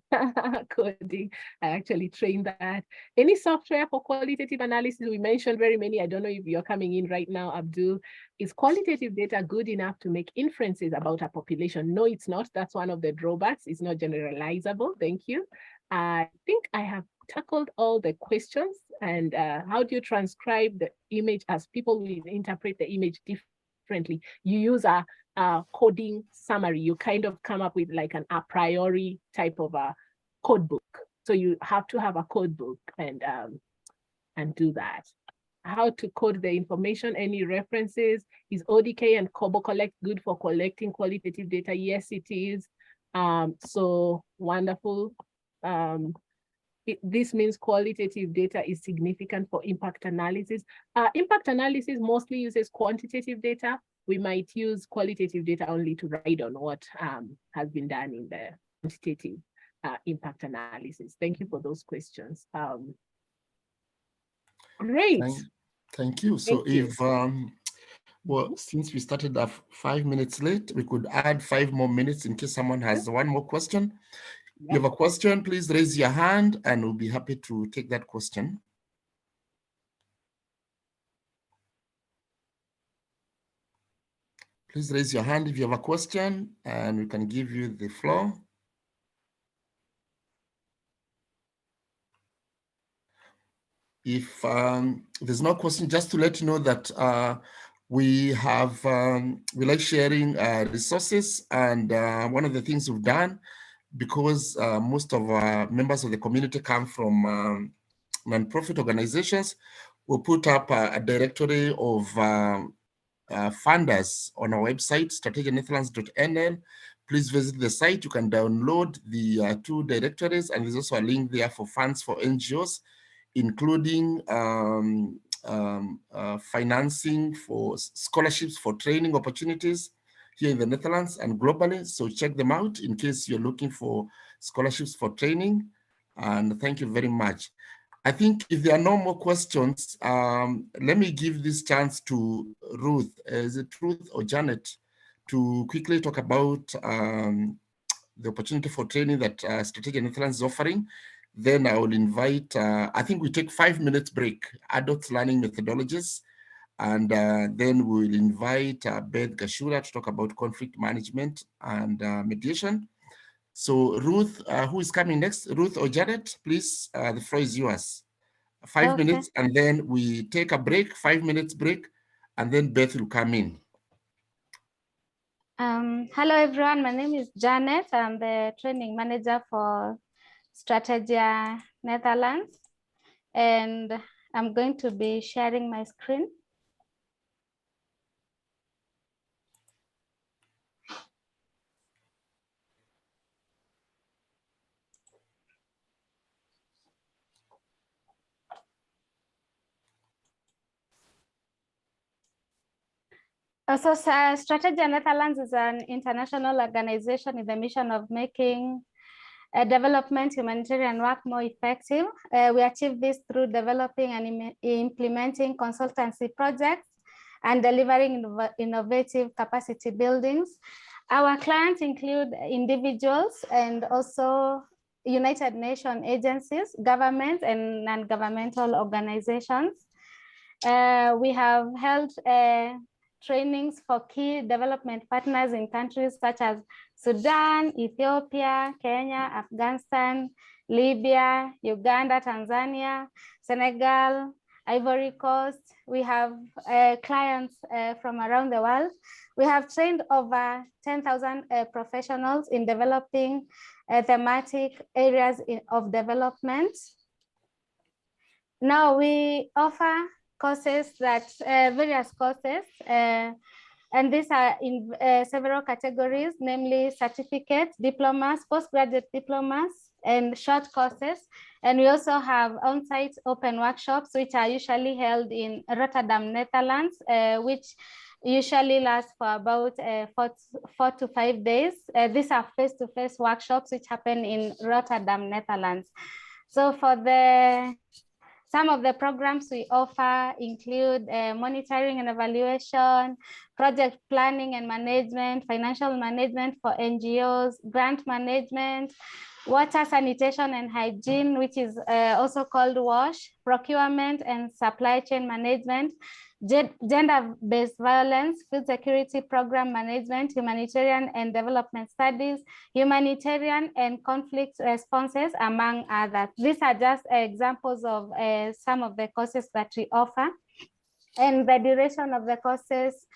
Coding, I actually trained that. Any software for qualitative analysis? We mentioned very many. I don't know if you're coming in right now, Abdul. Is qualitative data good enough to make inferences about a population? No, it's not. That's one of the drawbacks. It's not generalizable. Thank you. I think I have tackled all the questions. And how do you transcribe the image as people will interpret the image differently? You use a coding summary. You kind of come up with like an a priori type of a code book. So you have to have a code book and do that. How to code the information, any references? Is ODK and Kobo Collect good for collecting qualitative data? Yes, it is. So wonderful. This means qualitative data is significant for impact analysis. Impact analysis mostly uses quantitative data. We might use qualitative data only to ride on what has been done in the quantitative impact analysis. Thank you for those questions. Great. Thank you. So if, well, since we started 5 minutes late, we could add 5 more minutes in case someone has one more question. If you have a question, please raise your hand and we'll be happy to take that question. Please raise your hand if you have a question and we can give you the floor. If there's no question, just to let you know that we have, we like sharing resources, and one of the things we've done, because most of our members of the community come from non-profit organizations, we'll put up a directory of funders on our website, strategianetherlands.nl. Please visit the site. You can download the 2 directories, and there's also a link there for funds for NGOs, including financing for scholarships for training opportunities here in the Netherlands and globally. So check them out in case you're looking for scholarships for training. And thank you very much. I think if there are no more questions, let me give this chance to Ruth. Is it Ruth or Janet, to quickly talk about the opportunity for training that Strategia Netherlands is offering. Then I will invite, I think we take 5 minutes break, adult learning methodologies, and then we'll invite Beth Gashura to talk about conflict management and mediation. So Ruth, who is coming next? Ruth or Janet, please, the floor is yours. 5 minutes, and then we take a break, 5 minutes break, and then Beth will come in. Hello everyone, my name is Janet. I'm the training manager for Strategia Netherlands, and I'm going to be sharing my screen. So Strategia Netherlands is an international organization with the mission of making development humanitarian work more effective. We achieve this through developing and implementing consultancy projects and delivering innovative capacity buildings. Our clients include individuals and also United Nations agencies, governments, and non-governmental organizations. We have held trainings for key development partners in countries such as Sudan, Ethiopia, Kenya, Afghanistan, Libya, Uganda, Tanzania, Senegal, Ivory Coast. We have clients from around the world. We have trained over 10,000 professionals in developing thematic areas of development. Now we offer courses that various courses, and these are in several categories, namely certificates, diplomas, postgraduate diplomas, and short courses. And we also have on-site open workshops, which are usually held in Rotterdam, Netherlands, which usually last for about 4 to 5 days. These are face-to-face workshops which happen in Rotterdam, Netherlands. So for the Some of the programs we offer include monitoring and evaluation, project planning and management, financial management for NGOs, grant management, water sanitation and hygiene, which is also called WASH, procurement and supply chain management, gender-based violence, food security program management, humanitarian and development studies, humanitarian and conflict responses, among others. These are just examples of some of the courses that we offer. And the duration of the courses,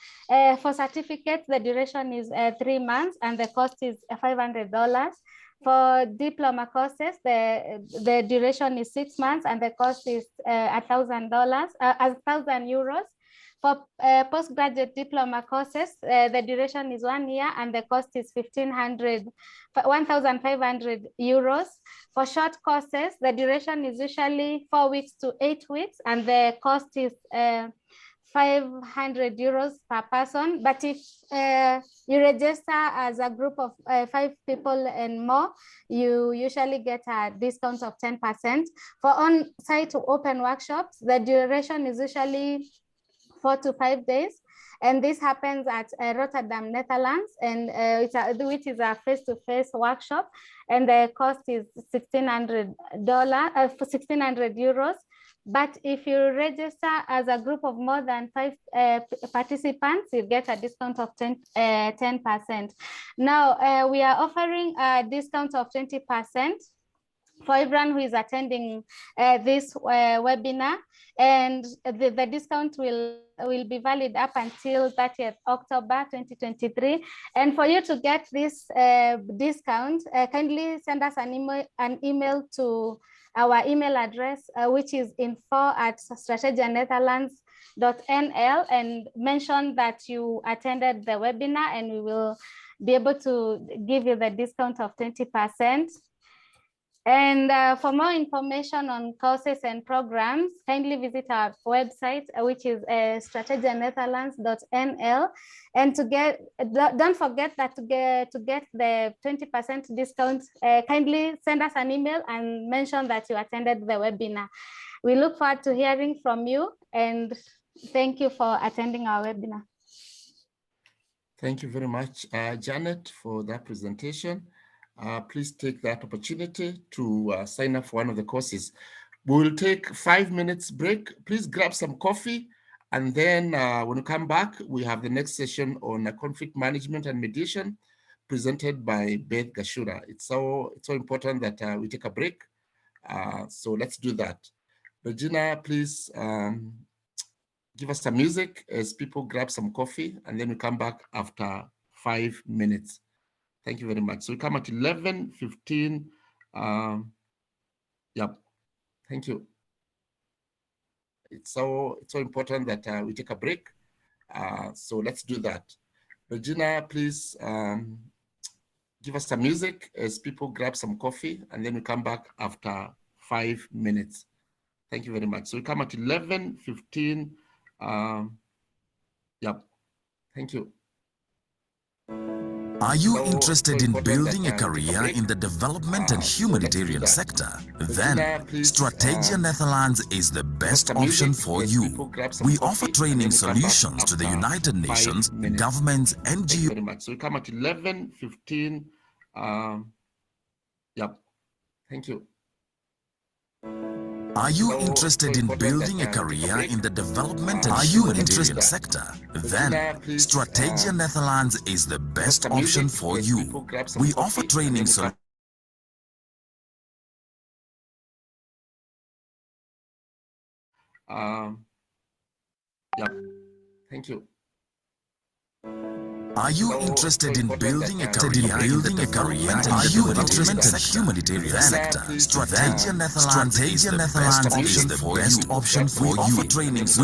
for certificates, the duration is 3 months and the cost is $500. For diploma courses, the duration is 6 months and the cost is $1,000, €1,000. For postgraduate diploma courses, the duration is 1 year and the cost is €1,500. For short courses, the duration is usually 4 weeks to 8 weeks and the cost is €500 per person. But if you register as a group of 5 people and more, you usually get a discount of 10%. For on-site open workshops, the duration is usually 4 to 5 days. And this happens at Rotterdam, Netherlands, and which is a face-to-face workshop. And the cost is €1,600. But if you register as a group of more than 5 participants, you get a discount of 10%. Now, we are offering a discount of 20% for everyone who is attending this webinar, and the discount will be valid up until 30th October 2023. And for you to get this discount, kindly send us an email to our email address, which is info@strategianetherlands.nl, and mention that you attended the webinar and we will be able to give you the discount of 20%. And for more information on courses and programs, kindly visit our website, which is strategianetherlands.nl. And don't forget that to get the 20% discount, kindly send us an email and mention that you attended the webinar. We look forward to hearing from you, and thank you for attending our webinar. Thank you very much, Janet, for that presentation. Please take that opportunity to sign up for one of the courses. We will take 5 minutes break. Please grab some coffee. And then when we come back, we have the next session on conflict management and mediation presented by Beth Gashura. It's so important that we take a break. So let's do that. Regina, please give us some music as people grab some coffee, and then we come back after 5 minutes. Thank you very much. So we come at 11:15. Yep. Thank you. It's so important that we take a break. So let's do that. Regina, please give us some music as people grab some coffee, and then we come back after 5 minutes. Thank you very much. So we come at 11:15. Yep. Thank you. Are you interested in building a career in the development and humanitarian sector? Then Strategia Netherlands is the best option for you. We offer training solutions to the United Nations, governments, NGOs. So we come at 11:15. Yep. Thank you. Are you interested in building a career in the development and humanitarian sector? Then Strategia Netherlands is the best option for you. We offer training solutions. Yep. Thank you. Are you interested in building a career in the development and humanitarian sector? Strategia Netherlands is the best option for you.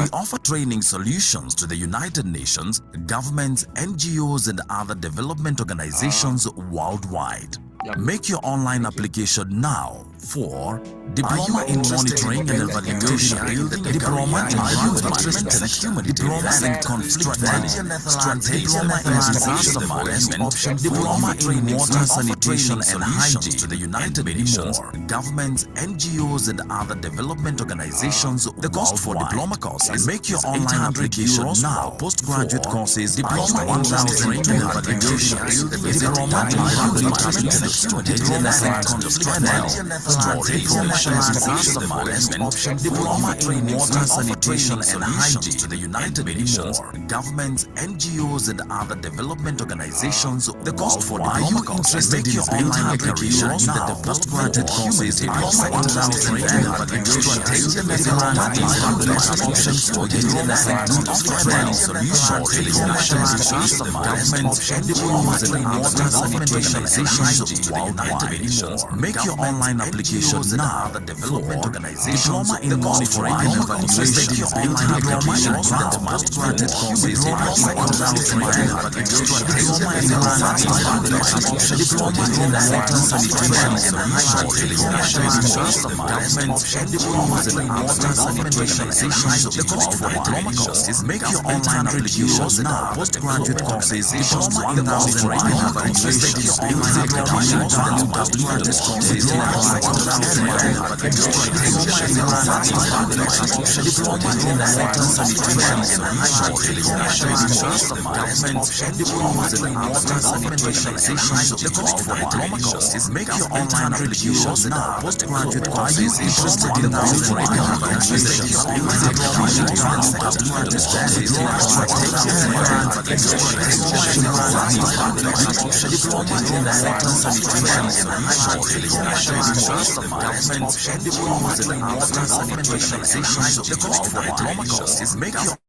We offer training solutions to the United Nations, governments, NGOs, and other development organizations worldwide. Make your online application now 4. Diploma in monitoring and evaluation, diploma in management and human diploma in conflict management, diploma in disaster management, diploma in water sanitation and hygiene to the United Nations, governments, NGOs and other development organizations. The cost for diploma courses, make your online application now. Postgraduate courses, diploma in monitoring and evaluation, diploma in management and human diploma in conflict management, disaster management, diploma in water sanitation and hygiene to the United Nations, governments, NGOs and other development organizations. The cost for diploma courses, make your online application now. Postgraduate courses, diploma in monitoring and evaluation, diploma in management options for diploma and planning solutions, disaster management, diplomas in water sanitation and hygiene to the United Nations. Make your online application now. The development organizations, diploma in monitoring and evaluation, make your online application now. Postgraduate courses, diploma in monitoring and evaluation, diploma in management options, diploma in water sanitation and hygiene, disaster management, diplomas in water sanitation and hygiene. The cost for diploma courses, make your online applications now. Postgraduate courses, diploma in monitoring and evaluation, make your online applications now. Postgraduate courses, diploma in monitoring and evaluation, diploma in management, diploma in water sanitation and hygiene, disaster management, diplomas in water sanitation and hygiene. The cost for diploma courses, make your online applications now. Postgraduate courses, interested in monitoring and evaluation, make your online applications now. Postgraduate courses, Strategia and diploma in water sanitation and hygiene, disaster management, diplomas in water sanitation and hygiene. The cost for diploma courses, make your